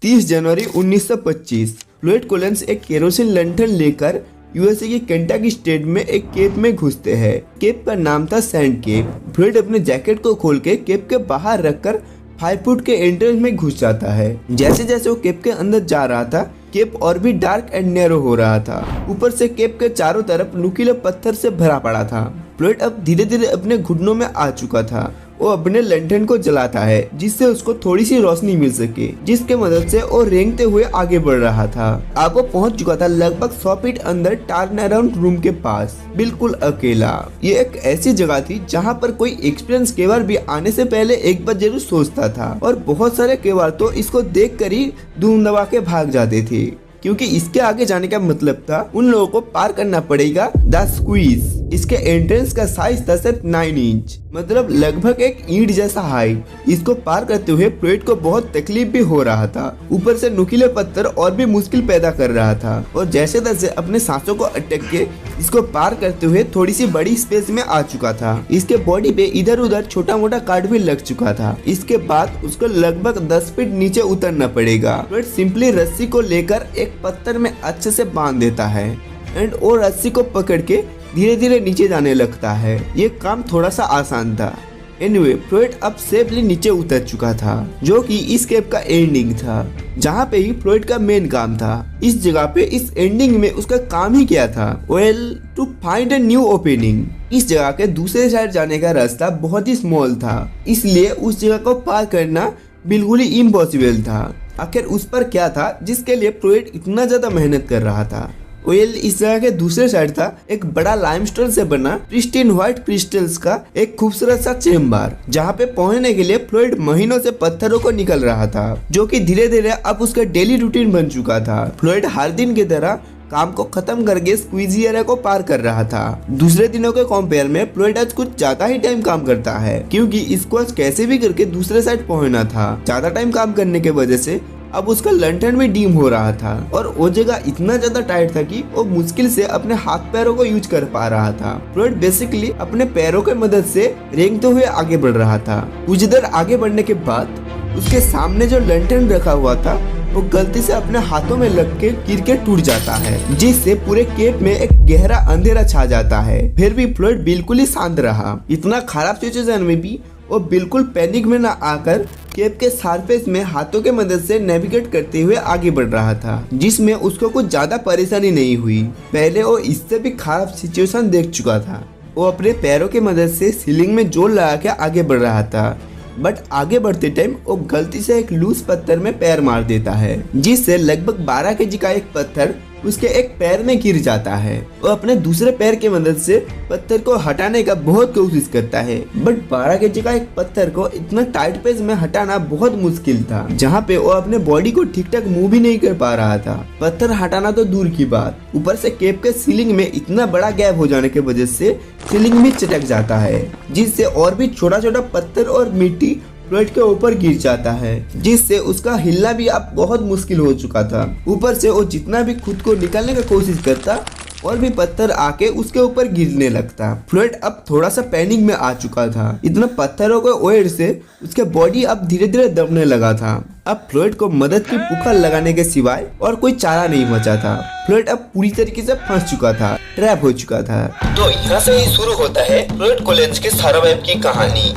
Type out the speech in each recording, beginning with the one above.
30 जनवरी 1925 फ्लोyd Collins एक kerosene लंठन लेकर USA के केंटाकी स्टेट में एक केप में घुसते हैं। केप का नाम था सैंड केप। फ्लोyd अपने जैकेट को खोल के केप के बाहर रखकर 5 फुट के एंट्रेंस में घुस जाता है। जैसे जैसे वो केप के अंदर जा रहा था, केप और भी डार्क एंड नैरो हो रहा था। ऊपर से केप के चारों तरफ नुकीले पत्थर से भरा पड़ा था। फ्लोyd अब धीरे धीरे अपने घुटनों में आ चुका था। वो अपने लंठन को जलाता है जिससे उसको थोड़ी सी रोशनी मिल सके, जिसके मदद से वो रेंगते हुए आगे बढ़ रहा था। अब वो पहुंच चुका था लगभग 100 फीट अंदर टर्नअराउंड रूम के पास, बिल्कुल अकेला। ये एक ऐसी जगह थी जहां पर कोई एक्सपीरियंस केवार भी आने से पहले एक बार जरूर सोचता था, और बहुत सारे केवार तो इसको देख कर ही धूम दबा के भाग जाते थे, क्योंकि इसके आगे जाने का मतलब था उन लोगों को पार करना पड़ेगा द स्क्वीज। इसके एंट्रेंस का साइज था सिर्फ 9 इंच, मतलब लगभग एक ईंट जैसा हाइट। इसको पार करते हुए फ्लोyd को बहुत तकलीफ भी हो रहा था। ऊपर से नुकीले पत्थर और भी मुश्किल पैदा कर रहा था, और जैसे तैसे अपने सांसों को अटक के इसको पार करते हुए थोड़ी सी बड़ी स्पेस में आ चुका था। इसके बॉडी पे इधर उधर छोटा मोटा काट भी लग चुका था। इसके बाद उसको लगभग 10 फीट नीचे उतरना पड़ेगा। फ्लोyd सिंपली रस्सी को लेकर एक पत्थर में अच्छे से बांध देता है एंड वो रस्सी को पकड़ के धीरे धीरे नीचे जाने लगता है। ये काम थोड़ा सा आसान था। एनीवे, फ्लोyd अब सेफली नीचे उतर चुका था, जो कि इस केप का एंडिंग था, जहाँ पे ही फ्लोyd का मेन काम था। इस जगह पे इस एंडिंग में उसका काम ही क्या था? Well, to find a new opening. इस जगह के दूसरे साइड जाने का रास्ता बहुत ही स्मॉल था, इसलिए उस जगह को पार करना बिल्कुल ही इम्पॉसिबल था। आखिर उस पर क्या था जिसके लिए फ्लोyd इतना ज्यादा मेहनत कर रहा था? वेल, इस जगह के दूसरे साइड था एक बड़ा लाइमस्टोन से बना प्रिस्टीन व्हाइट क्रिस्टल्स का एक खूबसूरत सा चेम्बर, जहाँ पे पहुंचने के लिए फ्लोyd महीनों से पत्थरों को निकल रहा था, जो कि धीरे धीरे अब उसका डेली रूटीन बन चुका था। फ्लोyd हर दिन की तरह काम को खत्म करके स्क्वीजी एरिया को पार कर रहा था। दूसरे दिनों के कंपेयर में फ्लोyd आज कुछ ज्यादा ही टाइम काम करता है, क्योंकि इसको आज कैसे भी करके दूसरे साइड पहुंचना था। ज्यादा टाइम काम करने के वजह से अब उसका लंठन भी डीम हो रहा था, और वो जगह इतना ज्यादा टाइट था कि वो मुश्किल से अपने हाथ पैरों को यूज कर पा रहा था। फ्लोyd बेसिकली अपने पैरों की मदद से रेंगते हुए आगे बढ़ रहा था। कुछ देर आगे बढ़ने के बाद उसके सामने जो लंठन रखा हुआ था वो गलती से अपने हाथों में लग के गिर के टूट जाता है, जिससे पूरे केप में एक गहरा अंधेरा छा जाता है। फिर भी फ्लोyd बिल्कुल ही शांत रहा। इतना खराब सिचुएशन में भी वो बिल्कुल पैनिक में ना आकर केप के सरफेस में हाथों के मदद से नेविगेट करते हुए आगे बढ़ रहा था, जिसमें उसको कुछ ज्यादा परेशानी नहीं हुई। पहले वो इससे भी खराब सिचुएशन देख चुका था। वो अपने पैरों की मदद से सीलिंग में जोर लगा के आगे बढ़ रहा था, बट आगे बढ़ते टाइम वो गलती से एक लूज पत्थर में पैर मार देता है, जिससे लगभग 12 केजी का एक पत्थर उसके एक पैर में गिर जाता है। वो अपने दूसरे पैर की मदद से पत्थर को हटाने का बहुत कोशिश करता है, बट 12 केजी का एक पत्थर को इतना टाइट पेस में हटाना बहुत मुश्किल था, जहाँ पे वो अपने बॉडी को ठीक ठाक मूव भी नहीं कर पा रहा था। पत्थर हटाना तो दूर की बात, ऊपर से केप के सीलिंग में इतना बड़ा गैप हो जाने की वजह से सीलिंग भी चटक जाता है, जिससे और भी छोटा छोटा पत्थर और मिट्टी फ्लोyd के ऊपर गिर जाता है, जिससे उसका हिलना भी अब बहुत मुश्किल हो चुका था। ऊपर से वो जितना भी खुद को निकालने की कोशिश करता, और भी पत्थर आके उसके ऊपर गिरने लगता। फ्लोyd अब थोड़ा सा पैनिक में आ चुका था। इतना पत्थरों के वेट से उसके बॉडी अब धीरे धीरे दबने लगा था। अब फ्लोyd को मदद की पुकार लगाने के सिवाय और कोई चारा नहीं बचा था। फ्लोyd अब पूरी तरीके से फंस चुका था, ट्रैप हो चुका था। तो यहाँ से ही शुरू होता है फ्लोyd कोलिंस के सर्वाइव की कहानी।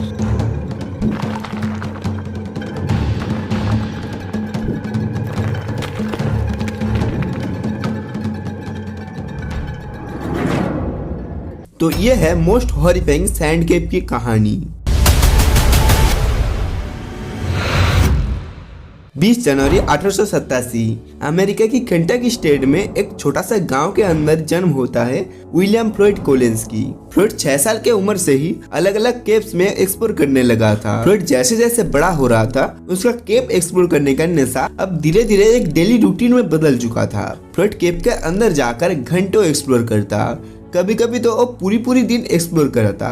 तो ये है मोस्ट हॉरिफाइंग सैंड केप की कहानी। 20 जनवरी 1887 अमेरिका की केंटाकी स्टेट में एक छोटा सा गांव के अंदर जन्म होता है विलियम फ्लोyd कोलिंस की। फ्लोyd 6 साल के उम्र से ही अलग अलग केप्स में एक्सप्लोर करने लगा था। फ्लोyd जैसे जैसे बड़ा हो रहा था, उसका केप एक्सप्लोर करने का नशा अब धीरे धीरे एक डेली रूटीन में बदल चुका था। फ्लोyd केप के अंदर जाकर घंटों एक्सप्लोर करता, कभी कभी तो वो पूरी दिन एक्सप्लोर करता।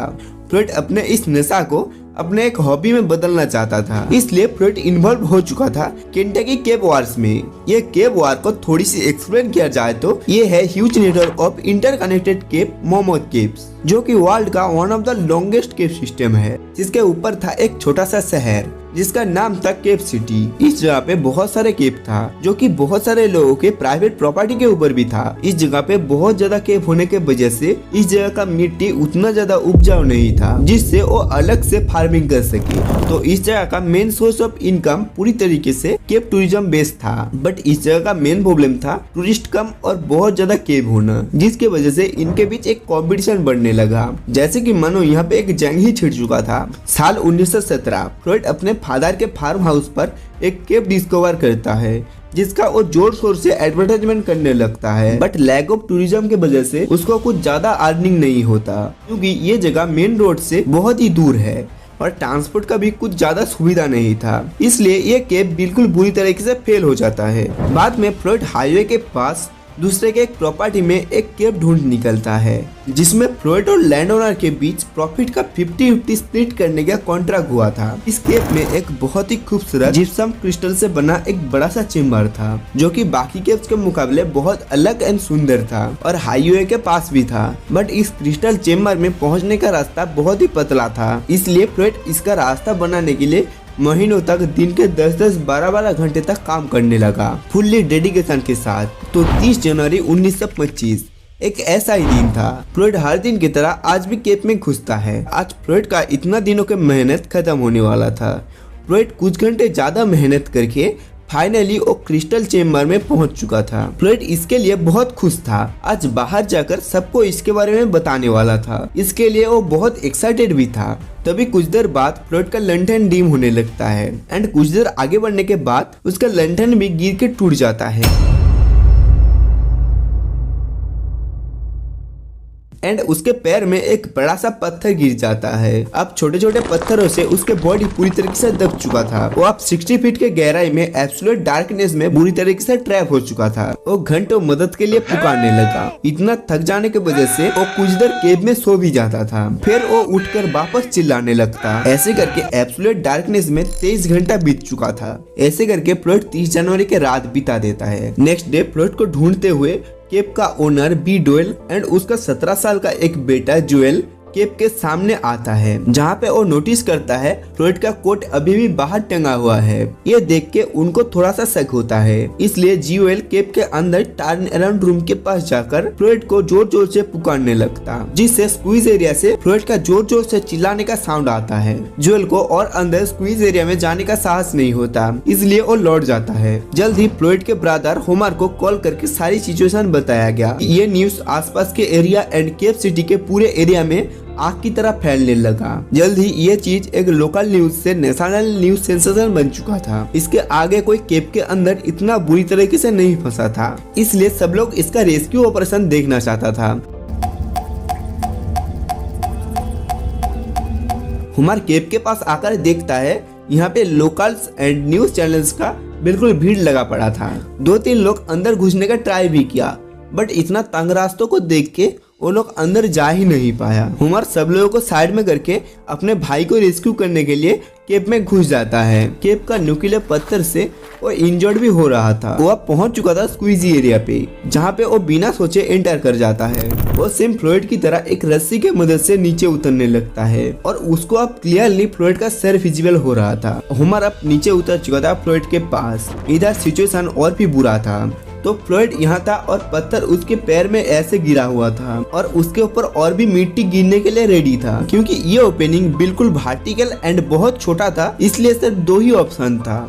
फ्लोyd अपने इस नशा को अपने एक हॉबी में बदलना चाहता था, इसलिए फ्लोyd इन्वॉल्व हो चुका था केंटाकी केप वार्स में। ये केप वार को थोड़ी सी एक्सप्लेन किया जाए तो ये है huge network of interconnected cave, mammoth caves, जो कि वर्ल्ड का one of the longest cave system है, जिसके ऊपर था एक छोटा सा शहर जिसका नाम था केप सिटी। इस जगह पे बहुत सारे केप था जो कि बहुत सारे लोगों के प्राइवेट प्रॉपर्टी के ऊपर भी था। इस जगह पे बहुत ज्यादा केप होने के वजह से इस जगह का मिट्टी उतना ज्यादा उपजाऊ नहीं था जिससे वो अलग से फार्मिंग कर सके। तो इस जगह का मेन सोर्स ऑफ इनकम पूरी तरीके से केप टूरिज्म बेस्ड था। बट इस जगह का मेन प्रॉब्लम था टूरिस्ट कम और बहुत ज्यादा केप होना, जिसके वजह से इनके बीच एक कंपटीशन बढ़ने लगा। जैसे कि मानो यहाँ पे एक जंग ही छिड़ चुका था। साल 1917 फ्रॉइड अपने फादर के फार्म हाउस पर एक केप डिस्कवर करता है जिसका वो जोर शोर से एडवर्टाइजमेंट करने लगता है। बट लैक ऑफ टूरिज्म के वजह से उसको कुछ ज्यादा अर्निंग नहीं होता क्योंकि ये जगह मेन रोड से बहुत ही दूर है और ट्रांसपोर्ट का भी कुछ ज्यादा सुविधा नहीं था, इसलिए ये केप बिल्कुल बुरी तरीके से फेल हो जाता है। बाद में फ्रॉइड हाईवे के पास दूसरे के एक प्रॉपर्टी में एक केप ढूंढ निकलता है जिसमें फ्रॉइड और लैंड ओनर के बीच प्रॉफिट का 50-50 स्प्लिट करने का कॉन्ट्रैक्ट हुआ था। इस केप में एक बहुत ही खूबसूरत जिप्सम क्रिस्टल से बना एक बड़ा सा चेम्बर था जो कि बाकी केप्स के मुकाबले बहुत अलग एंड सुंदर था और हाईवे के पास भी था। बट इस क्रिस्टल चेम्बर में पहुंचने का रास्ता बहुत ही पतला था, इसलिए फ्रॉइड इसका रास्ता बनाने के लिए महीनों तक दिन के 10-10, 12-12 घंटे तक काम करने लगा फुल्ली डेडिकेशन के साथ। तो 30 जनवरी 1925 एक ऐसा ही दिन था। फ्रॉइड हर दिन की तरह आज भी केप में घुसता है। आज फ्रॉइड का इतना दिनों के मेहनत खत्म होने वाला था। फ्रॉइड कुछ घंटे ज्यादा मेहनत करके फाइनली वो क्रिस्टल चेम्बर में पहुंच चुका था। फ्रॉइड इसके लिए बहुत खुश था। आज बाहर जाकर सबको इसके बारे में बताने वाला था। इसके लिए वो बहुत एक्साइटेड भी था। तभी कुछ देर बाद फ्रॉइड का लंठन डिम होने लगता है एंड कुछ देर आगे बढ़ने के बाद उसका लंठन भी गिर के टूट जाता है एंड उसके पैर में एक बड़ा सा पत्थर गिर जाता है। अब छोटे छोटे पत्थरों से उसके बॉडी पूरी तरीके से दब चुका था। वो अब 60 फीट के गहराई में एब्सोल्यूट डार्कनेस में बुरी तरीके से ट्रैप हो चुका था। वो घंटों मदद के लिए पुकारने लगा। इतना थक जाने की वजह से वो कुछ देर केब में सो भी जाता था, फिर वो उठकर वापस चिल्लाने लगता। ऐसे करके एब्सोल्यूट डार्कनेस में 23 घंटा बीत चुका था। ऐसे करके फ्रॉइड 30 जनवरी के रात बिता देता है। नेक्स्ट डे फ्रॉइड को ढूंढते हुए केप का ओनर बी डोयल एंड उसका 17 साल का एक बेटा जोएल केप के सामने आता है, जहाँ पे वो नोटिस करता है फ्रॉइड का कोट अभी भी बाहर टंगा हुआ है। ये देख के उनको थोड़ा सा शक होता है, इसलिए जोएल केप के अंदर टर्न अराउंड रूम के पास जाकर फ्रॉइड को जोर जोर से पुकारने लगता, जिससे स्क्वीज एरिया से फ्रॉइड का जोर जोर से चिल्लाने का साउंड आता है। जोएल को और अंदर स्क्वीज एरिया में जाने का साहस नहीं होता, इसलिए वो लौट जाता है। जल्द ही फ्रॉइड के ब्रदर होमर को कॉल करके सारी सिचुएशन बताया गया। ये न्यूज आसपास के एरिया एंड केप सिटी के पूरे एरिया में आग की तरह फैलने लगा। जल्द ही ये चीज एक लोकल न्यूज से नेशनल न्यूज सेंसेशन बन चुका था। इसके आगे कोई केप के अंदर इतना बुरी तरीके से नहीं फंसा था, इसलिए सब लोग इसका रेस्क्यू ऑपरेशन देखना चाहता था। होमर केप के पास आकर देखता है यहाँ पे लोकल्स एंड न्यूज चैनल्स का बिल्कुल भीड़ लगा पड़ा था। 2-3 लोग अंदर घुसने का ट्राई भी किया, बट इतना तंग रास्तों को देख के वो लोग अंदर जा ही नहीं पाया। होमर सब लोगों को साइड में करके अपने भाई को रेस्क्यू करने के लिए केप में घुस जाता है। केप का नुकीले पत्थर से वो इंजर्ड भी हो रहा था। वो अब पहुंच चुका था स्क्वीजी एरिया पे, जहाँ पे वो बिना सोचे एंटर कर जाता है। वो सेम फ्लॉइड की तरह एक रस्सी के मदद से नीचे उतरने लगता है और उसको अब क्लियरली फ्लॉइड का सर विजिबल हो रहा था। होमर अब नीचे उतर चुका था फ्लॉइड के पास। इधर सिचुएशन और भी बुरा था। तो फ्लॉइड यहाँ था और पत्थर उसके पैर में ऐसे गिरा हुआ था और उसके ऊपर और भी मिट्टी गिरने के लिए रेडी था। क्योंकि ये ओपनिंग बिल्कुल वर्टिकल एंड बहुत छोटा था, इसलिए सिर्फ 2 ही ऑप्शन था।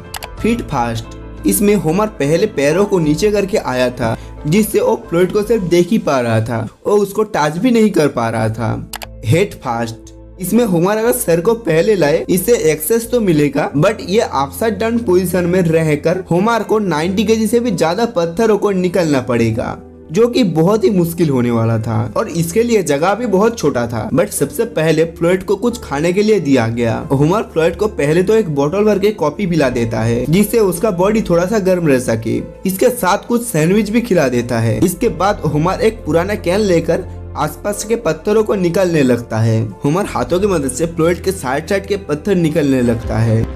फीट फास्ट, इसमें होमर पहले पैरों को नीचे करके आया था, जिससे वो फ्लॉइड को सिर्फ देख ही पा रहा था, वो उसको टच भी नहीं कर पा रहा था। हेड फास्ट, इसमें होमर अगर सर को पहले लाए इससे एक्सेस तो मिलेगा, बट ये अपसाइड डाउन पोजीशन में रहकर होमर को 90 केजी से भी ज्यादा पत्थरों को निकलना पड़ेगा, जो कि बहुत ही मुश्किल होने वाला था और इसके लिए जगह भी बहुत छोटा था। बट सबसे पहले फ्लॉइड को कुछ खाने के लिए दिया गया। होमर फ्लॉइड को पहले तो एक बोतल भर के कॉफी पिला देता है, जिससे उसका बॉडी थोड़ा सा गर्म रह सके। इसके साथ कुछ सैंडविच भी खिला देता है। इसके बाद होमर एक पुराना कैन लेकर आसपास के पत्थरों को निकालने लगता है। होमर हाथों की मदद से फ्लॉइड के साइड साइड के पत्थर निकलने लगता है।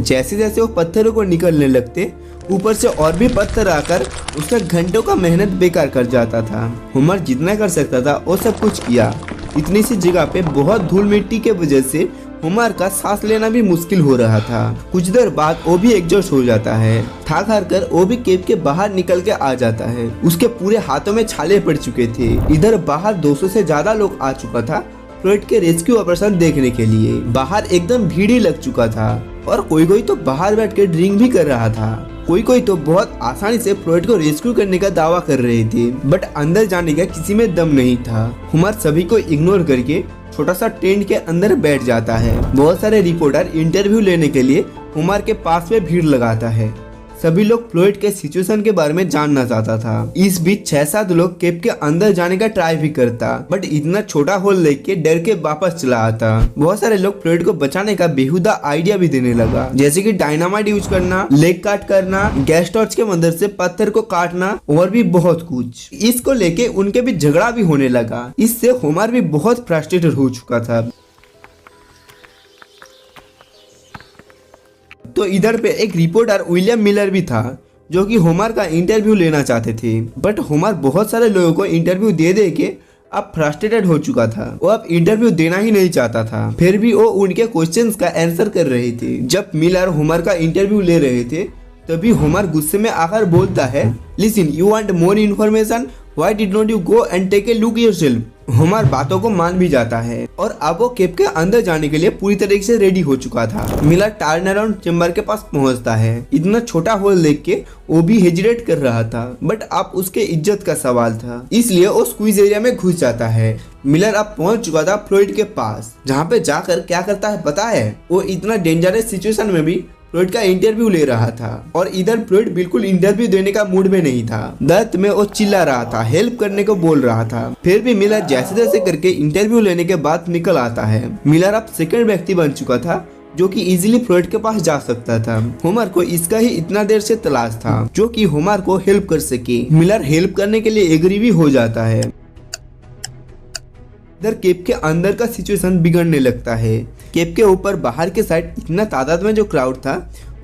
जैसे जैसे वो पत्थरों को निकलने लगते, ऊपर से और भी पत्थर आकर उसका घंटों का मेहनत बेकार कर जाता था। होमर जितना कर सकता था वो सब कुछ किया। इतनी सी जगह पे बहुत धूल मिट्टी के वजह से होमर का सांस लेना भी मुश्किल हो रहा था। कुछ देर बाद वो भी एग्जॉस्ट हो जाता है। थक हार कर वो भी केव के बाहर निकल के आ जाता है। उसके पूरे हाथों में छाले पड़ चुके थे। इधर बाहर 200 से ज्यादा लोग आ चुका था फ्लॉयड के रेस्क्यू ऑपरेशन देखने के लिए। बाहर एकदम भीड़ ही लग चुका था और कोई तो बाहर बैठ के ड्रिंक भी कर रहा था। कोई तो बहुत आसानी से फ्लॉयड को रेस्क्यू करने का दावा कर रहे थे, बट अंदर जाने का किसी में दम नहीं था। होमर सभी को इग्नोर करके छोटा सा टेंट के अंदर बैठ जाता है। बहुत सारे रिपोर्टर इंटरव्यू लेने के लिए होमर के पास में भीड़ लगाता है। सभी लोग फ्लॉयड के सिचुएशन के बारे में जानना चाहता था। इस बीच 6-7 लोग केव के अंदर जाने का ट्राई भी करता, बट इतना छोटा होल देख के डर के वापस चला आता। बहुत सारे लोग फ्लॉयड को बचाने का बेहुदा आइडिया भी देने लगा, जैसे कि डायनामाइट यूज करना, लेग काट करना, गैस टॉर्च के मदद से पत्थर को काटना और भी बहुत कुछ। इसको लेके उनके भी झगड़ा भी होने लगा। इससे होमर भी बहुत फ्रस्ट्रेटेड हो चुका था। तो इधर पे एक रिपोर्टर विलियम मिलर भी था, जो कि होमर का इंटरव्यू लेना चाहते थे, बट होमर बहुत सारे लोगों को इंटरव्यू दे दे के अब फ्रस्ट्रेटेड हो चुका था। वो अब इंटरव्यू देना ही नहीं चाहता था, फिर भी वो उनके क्वेश्चंस का आंसर कर रहे थे। जब मिलर होमर का इंटरव्यू ले रहे थे तभी होमर गुस्से में आकर बोलता है, listen, you want more information, why did not you go and take a look yourself. Homer बातों को मान भी जाता है और अब वो केव के अंदर जाने के लिए पूरी तरीके से रेडी हो चुका था। मिलर टर्न अराउंड चेम्बर के पास पहुंचता है। इतना छोटा होल देख के वो भी हेजिटेट कर रहा था, बट अब उसके इज्जत का सवाल था, इसलिए वो स्क्वीज एरिया में घुस जाता है। मिलर अब पहुंच चुका था फ्लॉयड के पास, जहाँ पे जाकर क्या करता है पता है? वो इतना डेंजरस सिचुएशन में भी फ्लॉयड का इंटरव्यू ले रहा था और इधर फ्लॉयड बिल्कुल इंटरव्यू देने का मूड में नहीं था। दर्द में वो चिल्ला रहा था, हेल्प करने को बोल रहा था। फिर भी मिलर जैसे तैसे करके इंटरव्यू लेने के बाद निकल आता है। मिलर अब सेकंड व्यक्ति बन चुका था जो कि इजीली फ्लॉयड के पास जा सकता था। होमर को इसका ही इतना देर से तलाश था, जो कि होमर को हेल्प कर सके। मिलर हेल्प करने के लिए एग्री भी हो जाता है। इधर केव के अंदर का सिचुएशन बिगड़ने लगता है। केव के ऊपर बाहर के साइड इतना तादाद में जो क्राउड था,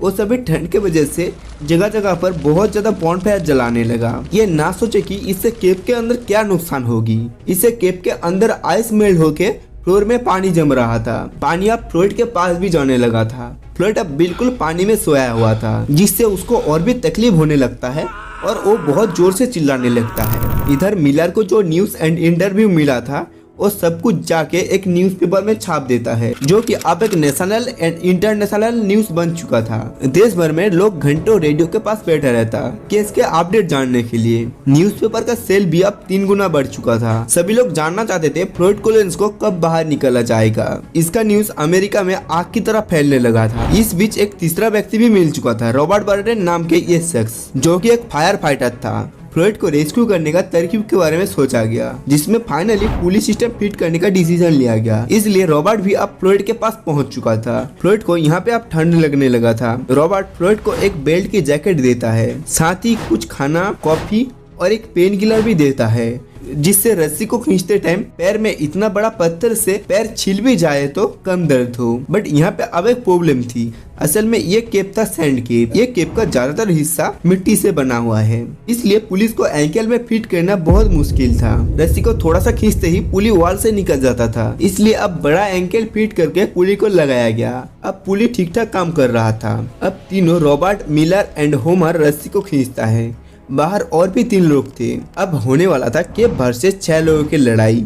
वो सभी ठंड के वजह से जगह जगह पर बहुत ज्यादा बॉनफायर जलाने लगा। ये ना सोचे कि इससे केव के अंदर क्या नुकसान होगी। इससे केव के अंदर आइस मेल्ट होके फ्लोर में पानी जम रहा था। पानी अब फ्लॉयड के पास भी जाने लगा था। फ्लॉयड अब बिल्कुल पानी में सोया हुआ था, जिससे उसको और भी तकलीफ होने लगता है और वो बहुत जोर से चिल्लाने लगता है। इधर मिलर को जो न्यूज एंड इंटरव्यू मिला था वो सब कुछ जाके एक न्यूज़पेपर में छाप देता है, जो कि अब एक नेशनल एंड इंटरनेशनल न्यूज बन चुका था। देश भर में लोग घंटों रेडियो के पास बैठा रहता केस के अपडेट जानने के लिए। न्यूज़पेपर का सेल भी अब 3 गुना बढ़ चुका था। सभी लोग जानना चाहते थे फ्लॉयड कोलिंस को कब बाहर निकाला जाएगा। इसका न्यूज अमेरिका में आग की तरह फैलने लगा था। इस बीच एक तीसरा व्यक्ति भी मिल चुका था, रॉबर्ट बर्टन नाम के ये शख्स, जो कि एक फायर फाइटर था। फ्लॉयड को रेस्क्यू करने का तरकीब के बारे में सोचा गया, जिसमें फाइनली पुलिस सिस्टम फिट करने का डिसीजन लिया गया। इसलिए रॉबर्ट भी अब फ्लॉयड के पास पहुंच चुका था। फ्लॉयड को यहाँ पे अब ठंड लगने लगा था। रॉबर्ट फ्लॉयड को एक बेल्ट की जैकेट देता है, साथ ही कुछ खाना, कॉफी और एक पेन किलर भी देता है, जिससे रस्सी को खींचते टाइम पैर में इतना बड़ा पत्थर से पैर छिल भी जाए तो कम दर्द हो। बट यहाँ पे अब एक प्रॉब्लम थी। असल में ये केव था सैंड केव। ये केव का ज्यादातर हिस्सा मिट्टी से बना हुआ है, इसलिए पुलिस को एंकल में फिट करना बहुत मुश्किल था। रस्सी को थोड़ा सा खींचते ही पुली वॉल से निकल जाता था, इसलिए अब बड़ा एंकल फिट करके पुली को लगाया गया। अब पुली ठीक ठाक काम कर रहा था। अब तीनों रॉबर्ट, मिलर एंड होमर रस्सी को खींचता है। बाहर और भी 3 लोग थे। अब होने वाला था केव वर्सेस 6 लोगों की लड़ाई।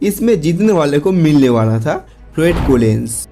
इसमें जीतने वाले को मिलने वाला था फ्लॉयड कोलिंस।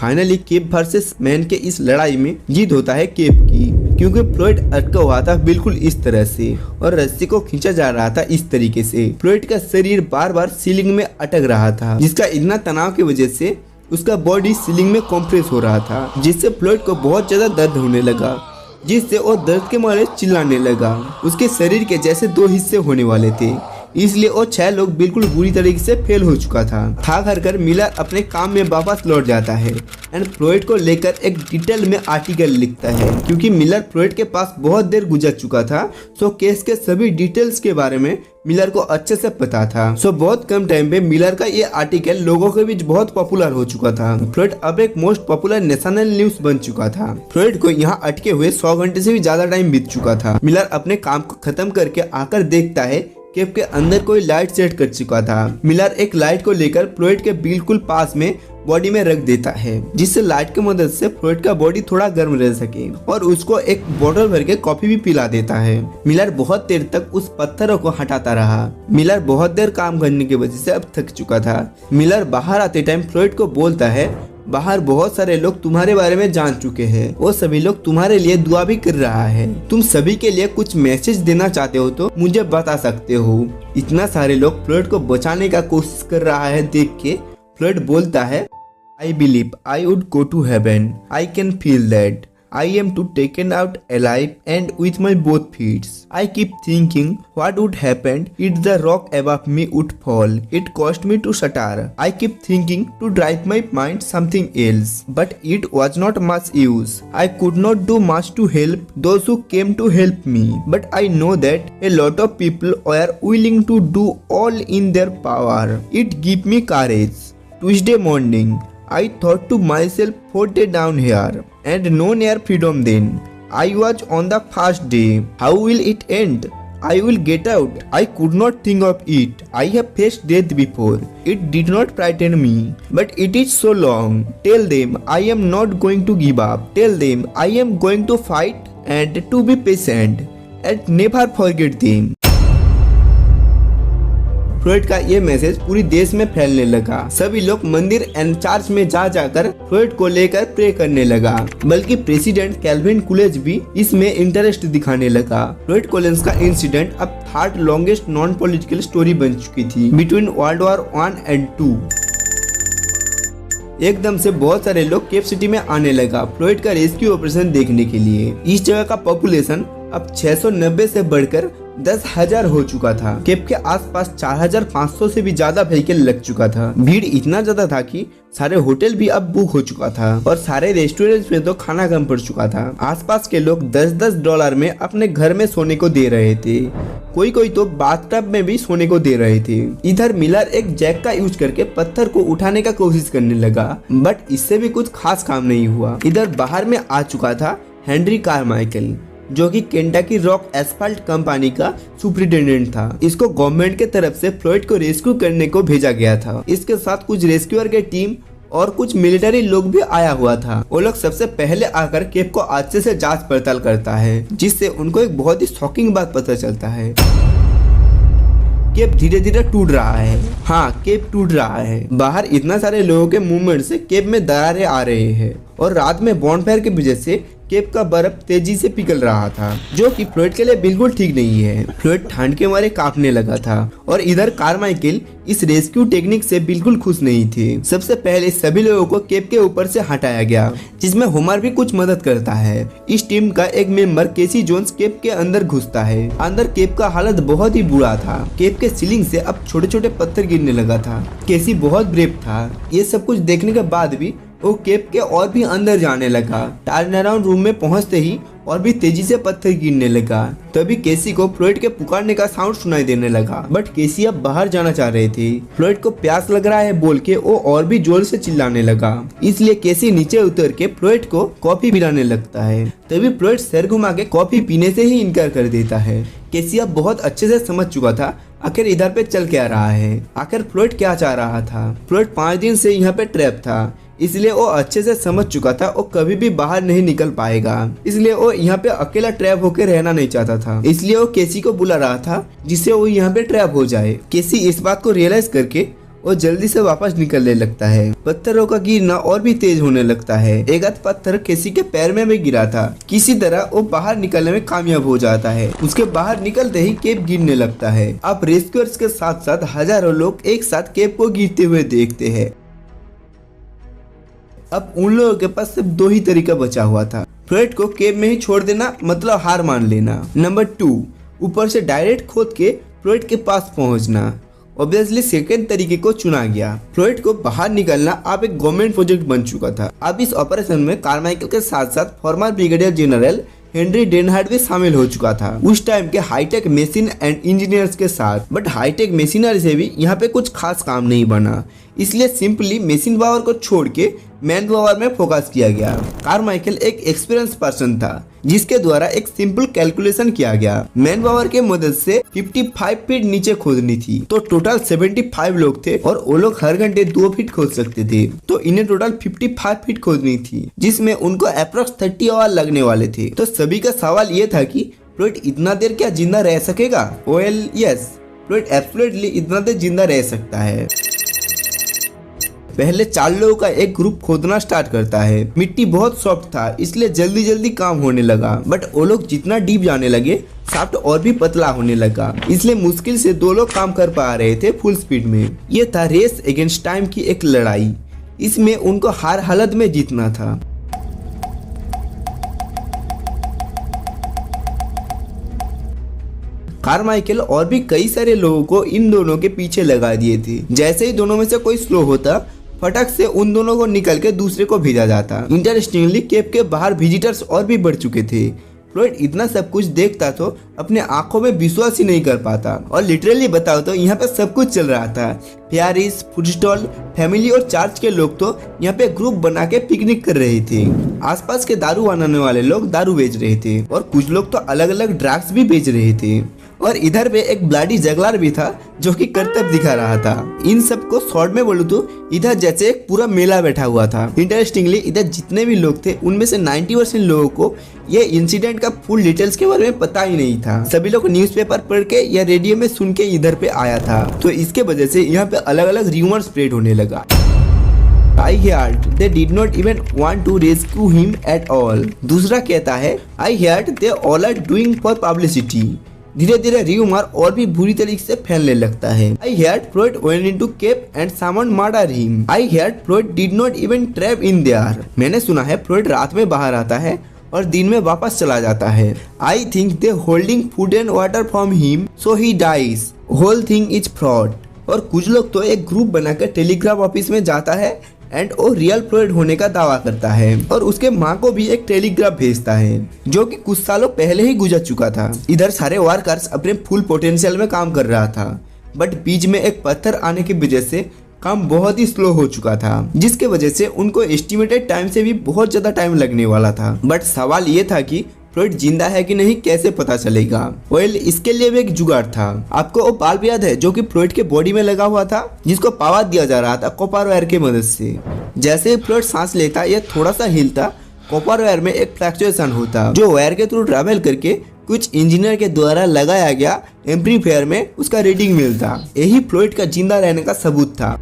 फाइनली केव वर्सेस मैन के इस लड़ाई में जीत होता है केव की, क्योंकि फ्लॉयड अटका हुआ था बिल्कुल इस तरह से और रस्सी को खींचा जा रहा था इस तरीके से। फ्लॉयड का शरीर बार बार सीलिंग में अटक रहा था, जिसका इतना तनाव की वजह से उसका बॉडी सीलिंग में कॉम्प्रेस हो रहा था, जिससे फ्लॉयड को बहुत ज्यादा दर्द होने लगा, जिससे वो दर्द के मारे चिल्लाने लगा। उसके शरीर के जैसे 2 हिस्से होने वाले थे, इसलिए वो 6 लोग बिल्कुल बुरी तरीके से फेल हो चुका था। थक हार कर मिलर अपने काम में वापस लौट जाता है एंड फ्लॉयड को लेकर एक डिटेल में आर्टिकल लिखता है, क्योंकि मिलर फ्लॉयड के पास बहुत देर गुजर चुका था। सो केस के सभी डिटेल्स के बारे में मिलर को अच्छे से पता था। सो बहुत कम टाइम पे मिलर का ये आर्टिकल लोगों के बीच बहुत पॉपुलर हो चुका था। फ्लॉयड अब एक मोस्ट पॉपुलर नेशनल न्यूज बन चुका था। फ्लॉयड को यहाँ अटके हुए 100 घंटे से भी ज्यादा टाइम बीत चुका था। मिलर अपने काम को खत्म करके आकर देखता है केव के अंदर कोई लाइट सेट कर चुका था। मिलर एक लाइट को लेकर फ्लोइड के बिल्कुल पास में बॉडी में रख देता है, जिससे लाइट की मदद से फ्लोइड का बॉडी थोड़ा गर्म रह सके, और उसको एक बोतल भर के कॉफी भी पिला देता है। मिलर बहुत देर तक उस पत्थरों को हटाता रहा। मिलर बहुत देर काम करने की वजह से अब थक चुका था। मिलर बाहर आते टाइम फ्लोइड को बोलता है, बाहर बहुत सारे लोग तुम्हारे बारे में जान चुके हैं, वो सभी लोग तुम्हारे लिए दुआ भी कर रहा है। तुम सभी के लिए कुछ मैसेज देना चाहते हो तो मुझे बता सकते हो। इतना सारे लोग फ्लोइड को बचाने का कोशिश कर रहा है देख के फ्लोइड बोलता है, I believe I would go to heaven. I can feel that. I am to taken out alive and with my both feet. I keep thinking what would happen if the rock above me would fall. It caused me to stutter. I keep thinking to drive my mind something else, but it was not much use. I could not do much to help those who came to help me, but I know that a lot of people were willing to do all in their power. It gave me courage. Tuesday morning, I thought to myself, 4 days down here and no near freedom then. I was on the first day. How will it end? I will get out. I could not think of it. I have faced death before. It did not frighten me. But it is so long. Tell them I am not going to give up. Tell them I am going to fight and to be patient and never forget them. फ्लोइड का ये message पूरी देश में फैलने लगा। सभी लोग मंदिर एंड चर्च में जा जाकर फ्लोइड को लेकर प्रे करने लगा। बल्कि प्रेसिडेंट कैल्विन कूलेज भी इसमें इंटरेस्ट दिखाने लगा। फ्लोइड कोलिंस का इंसिडेंट अब third longest non political story बन चुकी थी बिटवीन वर्ल्ड वॉर 1 एंड 2। एकदम से बहुत सारे लोग केप सिटी में आने लगा फ्लोइड का रेस्क्यू ऑपरेशन देखने के लिए। इस जगह का पॉपुलेशन अब 690 से बढ़कर 10,000 हो चुका था। केप के आसपास 4,500 से भी ज्यादा व्हीकल लग चुका था। भीड़ इतना ज्यादा था कि सारे होटल भी अब बुक हो चुका था और सारे रेस्टोरेंट्स में तो खाना कम पड़ चुका था। आसपास के लोग $10 में अपने घर में सोने को दे रहे थे। कोई कोई तो बाथटब में भी सोने को दे रहे थे। इधर मिलर एक जैक का यूज करके पत्थर को उठाने का कोशिश करने लगा, बट इससे भी कुछ खास काम नहीं हुआ। इधर बाहर में आ चुका था हेनरी कारमाइकल, जो कि केंटकी रॉक एस्फाल्ट कंपनी का सुपरिटेंडेंट था। इसको गवर्नमेंट के तरफ से फ्लोइड को रेस्क्यू करने को भेजा गया था। इसके साथ कुछ रेस्क्यूअर के टीम और कुछ मिलिट्री लोग भी आया हुआ था। वो लोग सबसे पहले आकर केप को अच्छे से जांच पड़ताल करता है, जिससे उनको एक बहुत ही शॉकिंग बात पता चलता है। केप धीरे धीरे टूट रहा है। हाँ, केप टूट रहा है। बाहर इतना सारे लोगों के मूवमेंट से केप में दरारें आ रहे हैं और रात में बॉनफायर की वजह से केप का बर्फ तेजी से पिघल रहा था, जो कि फ्लोइड के लिए बिल्कुल ठीक नहीं है। फ्लोइड ठंड के मारे कांपने लगा था और इधर कारमाइकल इस रेस्क्यू टेक्निक से बिल्कुल खुश नहीं थे। सबसे पहले सभी लोगों को केप के ऊपर से हटाया गया, जिसमें होमर भी कुछ मदद करता है। इस टीम का एक मेंबर केसी जोन्स केप के अंदर घुसता है। अंदर केप का हालत बहुत ही बुरा था। केप के सीलिंग से अब छोटे छोटे पत्थर गिरने लगा था। केसी बहुत ब्रेव था। ये सब कुछ देखने के बाद भी वो केप के और भी अंदर जाने लगा। टर्न अराउंड रूम में पहुंचते ही और भी तेजी से पत्थर गिरने लगा। तभी केसी को फ्लोइड के पुकारने का साउंड सुनाई देने लगा, बट केसी अब बाहर जाना चाह रहे थे। फ्लोइड को प्यास लग रहा है बोल के वो और भी जोर से चिल्लाने लगा। इसलिए केसी नीचे उतर के फ्लोइड को कॉफी पिलाने लगता है। तभी फ्लोइड सर घुमा के कॉफी पीने से ही इनकार कर देता है। केसी अब बहुत अच्छे से समझ चुका था आखिर इधर पे चल क्या रहा है, आखिर फ्लोइड क्या चाह रहा था। फ्लोइड 5 दिन से यहाँ पे ट्रैप था, इसलिए वो अच्छे से समझ चुका था वो कभी भी बाहर नहीं निकल पाएगा। इसलिए वो यहाँ पे अकेला ट्रैप होकर रहना नहीं चाहता था। इसलिए वो केसी को बुला रहा था जिससे वो यहाँ पे ट्रैप हो जाए। केसी इस बात को रियलाइज करके वो जल्दी से वापस निकलने लगता है। पत्थरों का गिरना और भी तेज होने लगता है। एक आध पत्थर केसी के पैर में भी गिरा था। किसी तरह वो बाहर निकलने में कामयाब हो जाता है। उसके बाहर निकलते ही केप गिरने लगता है। अब रेस्क्यूअर्स के साथ साथ हजारों लोग एक साथ केप को गिरते हुए देखते हैं। अब उन लोगों के पास सिर्फ 2 ही तरीका बचा हुआ था। फ्लोइड को केव में ही छोड़ देना, मतलब हार मान लेना। नंबर 2, ऊपर से डायरेक्ट खोद के फ्लोइड के पास पहुंचना। ऑब्वियसली सेकंड तरीके को चुना गया। फ्लोइड को बाहर निकलना अब एक गवर्नमेंट प्रोजेक्ट बन चुका था। अब इस ऑपरेशन में कारमाइकल के साथ साथ फॉर्मर ब्रिगेडियर जनरल हेनरी डेनहार्ड भी शामिल हो चुका था उस टाइम के हाईटेक मशीन एंड इंजीनियर्स के साथ। बट हाईटेक मशीनरी से भी यहाँ पे कुछ खास काम नहीं बना। इसलिए सिंपली मशीन पावर को छोड़ के मैन पावर में फोकस किया गया। कारमाइकल एक एक्सपीरियंस पर्सन था जिसके द्वारा एक सिंपल कैलकुलेशन किया गया। मैन पावर के मदद से 55 फीट नीचे खोदनी थी, तो टोटल 75 लोग थे और वो लोग हर घंटे 2 फीट खोद सकते थे। तो इन्हें टोटल 55 फीट खोदनी थी, जिसमें उनको अप्रोक्स 30 आवर लगने वाले थे। तो सभी का सवाल ये था कि फ्लॉयड इतना देर क्या जिंदा रह सकेगा? वेल यस, फ्लॉयड एब्सोल्युटली इतना देर जिंदा रह सकता है। पहले 4 लोगों का एक ग्रुप खोदना स्टार्ट करता है। मिट्टी बहुत सॉफ्ट था, इसलिए जल्दी जल्दी काम होने लगा। बट वो लोग जितना डीप जाने लगे, शाफ्ट और भी पतला होने लगा, इसलिए मुश्किल से 2 लोग काम कर पा रहे थे फुल स्पीड में। ये था रेस अगेंस्ट टाइम की एक लड़ाई। इसमें उनको हर हालत में जीतना था। कारमाइकल और भी कई सारे लोगों को इन दोनों के पीछे लगा दिए थे। जैसे ही दोनों में से कोई स्लो होता, फटक से उन दोनों को निकल के दूसरे को भेजा जाता। इंटरेस्टिंगली केव के बाहर विजिटर्स और भी बढ़ चुके थे। फ्लॉयड इतना सब कुछ देखता तो अपने आंखों में विश्वास ही नहीं कर पाता। और लिटरली बताओ तो यहाँ पे सब कुछ चल रहा था। फेयरिस, फूड स्टॉल, फैमिली और चर्च के लोग तो यहाँ पे ग्रुप बना के पिकनिक कर रहे थे। आसपास के दारू बनाने वाले लोग दारू बेच रहे थे और कुछ लोग तो अलग अलग ड्रग्स भी बेच रहे थे। और इधर पे एक ब्लडी जगलर भी था जो कि करतब दिखा रहा था। इन सब को शॉर्ट में बोलूं तो इधर जैसे एक पूरा मेला बैठा हुआ था। इंटरेस्टिंगली इधर जितने भी लोग थे उनमें से 90% लोगों को ये इंसिडेंट का फुल डिटेल्स के बारे में पता ही नहीं था। सभी लोग न्यूज़पेपर पढ़ के या रेडियो में सुन के इधर पे आया था। तो इसके वजह से यहाँ पे अलग अलग र्यूमर स्प्रेड होने लगा। I heard they did not even want to rescue him at all। दूसरा कहता है I heard they all are doing for publicity। धीरे धीरे र्यूमर और भी बुरी तरीके से फैलने लगता है। I heard Floyd went into cave and someone murdered him। I heard Floyd did not even trap in there। मैंने सुना है फ्लॉयड रात में बाहर आता है और दिन में वापस चला जाता है। I think they holding food and water from him so he dies। Whole thing is fraud। और कुछ लोग तो एक ग्रुप बनाकर टेलीग्राफ ऑफिस में जाता है एंड वो रियल फ्लॉयड होने का दावा करता है और उसके माँ को भी एक टेलीग्राफ भेजता है जो कि कुछ सालों पहले ही गुजर चुका था। इधर सारे वर्कर्स अपने फुल पोटेंशियल में काम कर रहा था, बट बीच में एक पत्थर आने की वजह से काम बहुत ही स्लो हो चुका था, जिसके वजह से उनको एस्टिमेटेड टाइम से भी बहुत ज्यादा टाइम लगने वाला था। बट सवाल ये था कि फ्लॉयड जिंदा है कि नहीं कैसे पता चलेगा? वेल इसके लिए भी एक जुगाड़ था। आपको वो बाल्ब याद है जो कि फ्लॉयड के बॉडी में लगा हुआ था, जिसको पावर दिया जा रहा था कॉपर वायर की मदद से। जैसे ही फ्लॉयड सांस लेता या थोड़ा सा हिलता, कॉपर वायर में एक फ्लक्चुएशन होता जो वायर के थ्रू ट्रैवल करके कुछ इंजीनियर के द्वारा लगाया गया एम्पलीफायर में उसका रीडिंग मिलता। यही फ्लॉयड का जिंदा रहने का सबूत था।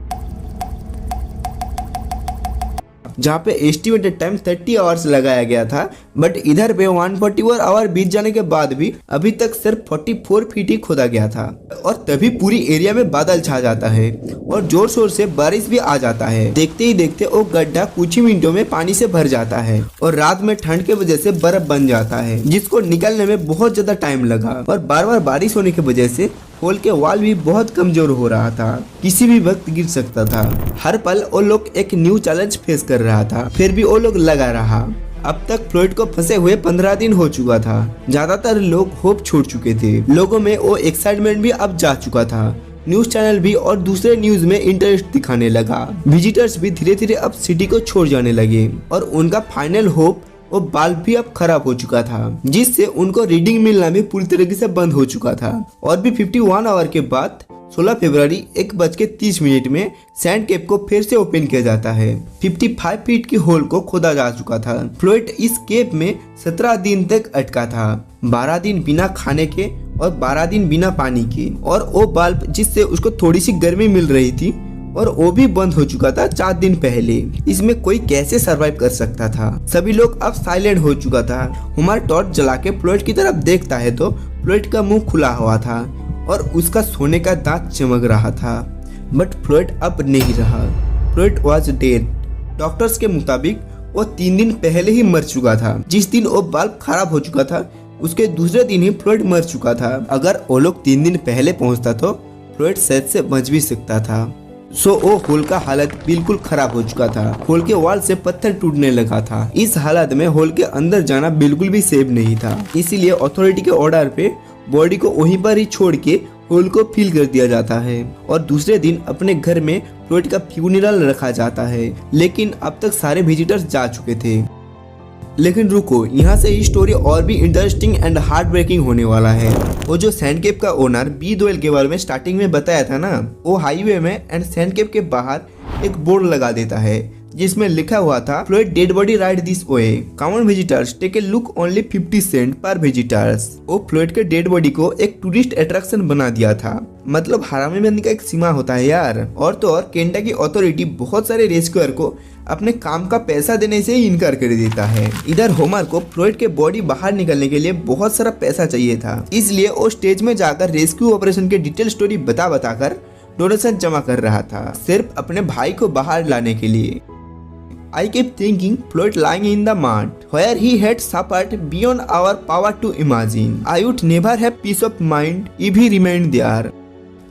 जहाँ पे एस्टिमेटेड टाइम 30 आवर्स लगाया गया था, बट इधर पे 144 आवर बीत जाने के बाद भी अभी तक सिर्फ 44 फीट ही खोदा गया था। और तभी पूरी एरिया में बादल छा जाता है और जोर शोर से बारिश भी आ जाता है। देखते ही देखते वो गड्ढा कुछ ही मिनटों में पानी से भर जाता है और रात में ठंड के वजह से बर्फ बन जाता है, जिसको निकलने में बहुत ज्यादा टाइम लगा। और बार बार बारिश होने की वजह से होल के वॉल भी बहुत कमजोर हो रहा था, किसी भी वक्त गिर सकता था। हर पल वो लोग एक न्यू चैलेंज फेस कर रहा था, फिर भी वो लोग लगा रहा। अब तक फ्लॉयड को फंसे हुए 15 दिन हो चुका था। ज्यादातर लोग होप छोड़ चुके थे। लोगों में वो एक्साइटमेंट भी अब जा चुका था। न्यूज चैनल भी और दूसरे न्यूज में इंटरेस्ट दिखाने लगा। विजिटर्स भी धीरे धीरे अब सिटी को छोड़ जाने लगे और उनका फाइनल होप वो बल्ब भी अब खराब हो चुका था, जिससे उनको रीडिंग मिलना भी पूरी तरीके से बंद हो चुका था। और भी 51 आवर के बाद 16 फरवरी 1:30 में सैंड केप को फिर से ओपन किया जाता है। 55 फीट की होल को खोदा जा चुका था। फ्लॉयड इस केप में 17 दिन तक अटका था, 12 दिन बिना खाने के और 12 दिन बिना पानी के। और वो बल्ब जिससे उसको थोड़ी सी गर्मी मिल रही थी और वो भी बंद हो चुका था 4 दिन पहले। इसमें कोई कैसे सरवाइव कर सकता था? सभी लोग अब साइलेंट हो चुका था। हुमर टॉर्च जला के फ्लॉयड की तरफ देखता है तो फ्लॉयड का मुंह खुला हुआ था और उसका सोने का दांत चमक रहा था, बट फ्लॉयड अब नहीं रहा। Floyd was dead. डॉक्टर्स के मुताबिक वो 3 दिन पहले ही मर चुका था। जिस दिन वो बल्ब खराब हो चुका था उसके दूसरे दिन ही फ्लॉयड मर चुका था। अगर वो लोग 3 दिन पहले पहुंचता तो फ्लॉयड शायद से बच भी सकता था। वो होल का हालत बिल्कुल खराब हो चुका था। होल के वॉल से पत्थर टूटने लगा था। इस हालत में होल के अंदर जाना बिल्कुल भी सेफ नहीं था, इसीलिए अथॉरिटी के ऑर्डर पे बॉडी को वहीं पर ही छोड़ के होल को फिल कर दिया जाता है और दूसरे दिन अपने घर में फ्लोइड का फ्यूनरल रखा जाता है, लेकिन अब तक सारे विजिटर्स जा चुके थे। लेकिन रुको, यहाँ से ही स्टोरी और भी इंटरेस्टिंग एंड हार्ट ब्रेकिंग होने वाला है। वो जो सैंडकेप का ओनर बी दोएल के बारे में स्टार्टिंग में बताया था ना, वो हाईवे में एंड सैंडकेप के बाहर एक बोर्ड लगा देता है जिसमें लिखा हुआ था Floyd dead body ride this way, common visitors take a look only 50 cent per visitors. वो फ्लोइड के डेड बॉडी को एक टूरिस्ट अट्रैक्शन बना दिया था। मतलब हरामी बनने का एक सीमा होता है यार। और तो और केंटाकी अथॉरिटी बहुत सारे रेस्क्यूअर को अपने काम का पैसा देने से ही इनकार कर देता है। इधर होमर को फ्लोइड के बॉडी बाहर निकलने के लिए बहुत सारा पैसा चाहिए था, इसलिए वो स्टेज में जाकर रेस्क्यू ऑपरेशन के डिटेल स्टोरी बताकर डोनेशन जमा कर रहा था, सिर्फ अपने भाई को बाहर लाने के लिए। I kept thinking Floyd lying in the mud, where he had suffered beyond our power to imagine. I would never have peace of mind if he remained there.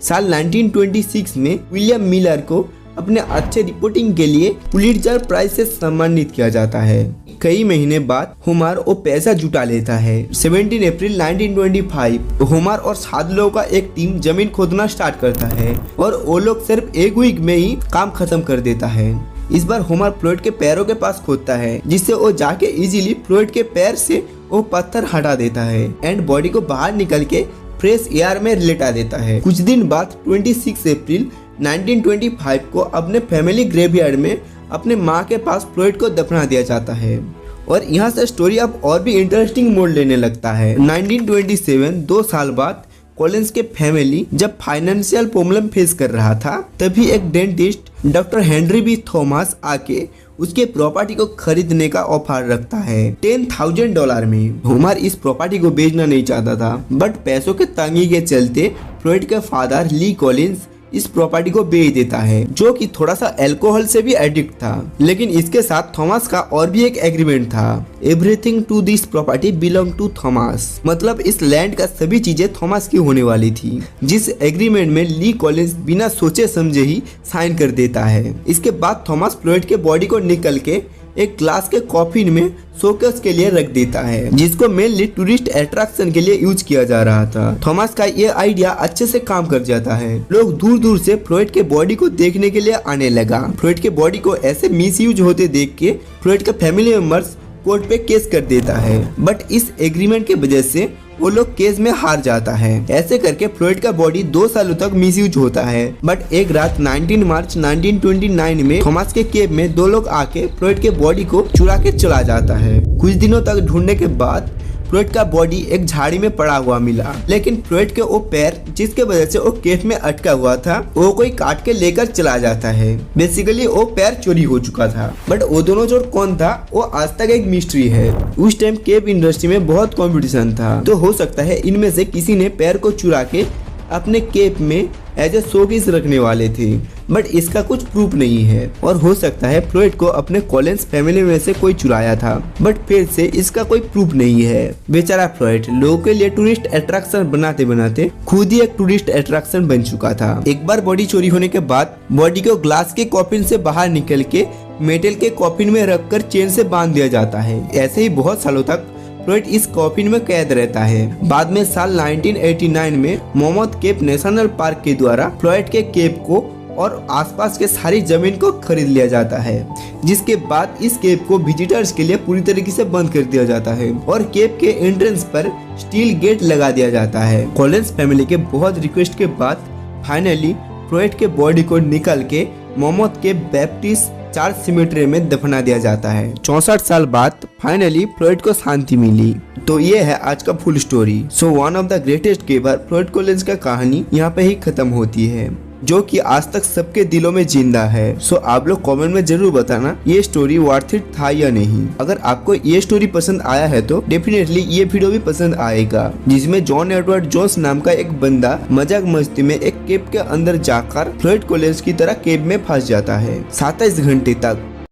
साल 1926 में विलियम मिलर को अपने अच्छे रिपोर्टिंग के लिए Pulitzer prize से सम्मानित किया जाता है। कई महीने बाद होमर वो पैसा जुटा लेता है। 17 अप्रैल 1925 होमर और 7 लोगों का एक टीम जमीन खोदना स्टार्ट करता है और वो लोग सिर्फ एक वीक में ही काम खत्म कर देता है। इस बार होमर फ्लोइड के पैरों के पास खोदता है, जिससे वो जाके इजीली फ्लोइड के पैर से वो पत्थर हटा देता है एंड बॉडी को बाहर निकल के फ्रेश एयर में लेटा देता है। कुछ दिन बाद 26 अप्रैल 1925 को अपने फैमिली ग्रेवयार्ड में अपने माँ के पास फ्लोइड को दफना दिया जाता है। और यहाँ से स्टोरी अब और भी इंटरेस्टिंग मोड़ लेने लगता है। 1927 2 साल बाद कॉलिंस के फैमिली जब फाइनेंशियल प्रॉब्लम फेस कर रहा था, तभी एक dentist doctor Henry B Thomas आके उसके प्रॉपर्टी को खरीदने का ऑफर रखता है $10,000 में। होमर इस प्रॉपर्टी को बेचना नहीं चाहता था, बट पैसों के तंगी के चलते फ्लोइड के फादर ली कॉलिंस इस प्रॉपर्टी को बेच देता है, जो कि थोड़ा सा अल्कोहल से भी एडिक्ट था। लेकिन इसके साथ थॉमस का और भी एक एग्रीमेंट था, everything to this property belong to Thomas. मतलब इस लैंड का सभी चीजें थॉमस की होने वाली थी, जिस एग्रीमेंट में ली कॉलिंस बिना सोचे समझे ही साइन कर देता है। इसके बाद थॉमस फ्लोइड के बॉडी को निकल के एक ग्लास के कॉफिन में शोकेस के लिए रख देता है, जिसको मेनली टूरिस्ट अट्रैक्शन के लिए यूज किया जा रहा था। थॉमस का ये आइडिया अच्छे से काम कर जाता है। लोग दूर दूर से फ्लोइड के बॉडी को देखने के लिए आने लगा। फ्लोइड के बॉडी को ऐसे मिस यूज होते देख के फ्लोइड के फैमिली मेंबर्स कोर्ट पे केस कर देता है, बट इस एग्रीमेंट के वजह से वो लोग केस में हार जाता है। ऐसे करके फ्लोइड का बॉडी 2 सालों तक मिसयूज होता है। बट एक रात 19 मार्च 1929 में थॉमस के केब में 2 लोग आके फ्लोइड के बॉडी को चुरा के चला जाता है। कुछ दिनों तक ढूंढने के बाद फ्लोइड का बॉडी एक झाड़ी में पड़ा हुआ मिला, लेकिन फ्लोइड के वो पैर जिसके वजह से वो केफ में अटका हुआ था, वो कोई काट के लेकर चला जाता है। बेसिकली वो पैर चोरी हो चुका था, बट वो दोनों चोर कौन था वो आज तक एक मिस्ट्री है। उस टाइम केप इंडस्ट्री में बहुत कंपटीशन था, तो हो सकता है इनमें से किसी ने पैर को चुरा के अपने केप में एज ए शोपीस रखने वाले थे, बट इसका कुछ प्रूफ नहीं है। और हो सकता है फ्लोइड को अपने कॉलिंस फैमिली में से कोई चुराया था, बट फिर से इसका कोई प्रूफ नहीं है। बेचारा फ्लोइड लोगों के लिए टूरिस्ट अट्रैक्शन बनाते बनाते खुद ही एक टूरिस्ट अट्रैक्शन बन चुका था। एक बार बॉडी चोरी होने के बाद बॉडी को ग्लास के कॉफिन से बाहर निकल के मेटल के कॉफिन में रखकर चेन से बांध दिया जाता है। ऐसे ही बहुत सालों तक फ्लोइड इस कॉफिन में कैद रहता है। बाद में साल 1989 में मोहम्मद केप नेशनल पार्क के द्वारा फ्लोइड के केप को और आसपास के सारी जमीन को खरीद लिया जाता है, जिसके बाद इस केप को विजिटर्स के लिए पूरी तरीके से बंद कर दिया जाता है और केप के एंट्रेंस पर स्टील गेट लगा दिया जाता है। कॉलिंस फैमिली के बहुत रिक्वेस्ट के बाद फाइनली फ्लोइड के बॉडी को निकल के मोहम्मद केप बैप्टिस्ट चर्च सिमेट्री में दफना दिया जाता है। 64 साल बाद फाइनली फ्लोइड को शांति मिली। तो ये है आज का full story. So one of the greatest caper फ्लोइड Collins का कहानी यहाँ पे ही खत्म होती है, जो कि आज तक सबके दिलों में जिंदा है। सो आप लोग कमेंट में जरूर बताना ये स्टोरी वर्थ इट था या नहीं। अगर आपको ये स्टोरी पसंद आया है तो डेफिनेटली ये वीडियो भी पसंद आएगा, जिसमें जॉन एडवर्ड जोन्स नाम का एक बंदा मजाक मस्ती में एक केप के अंदर जाकर फ्लोइड कॉलिंस की तरह केप में फंस जाता है 27 घंटे तक।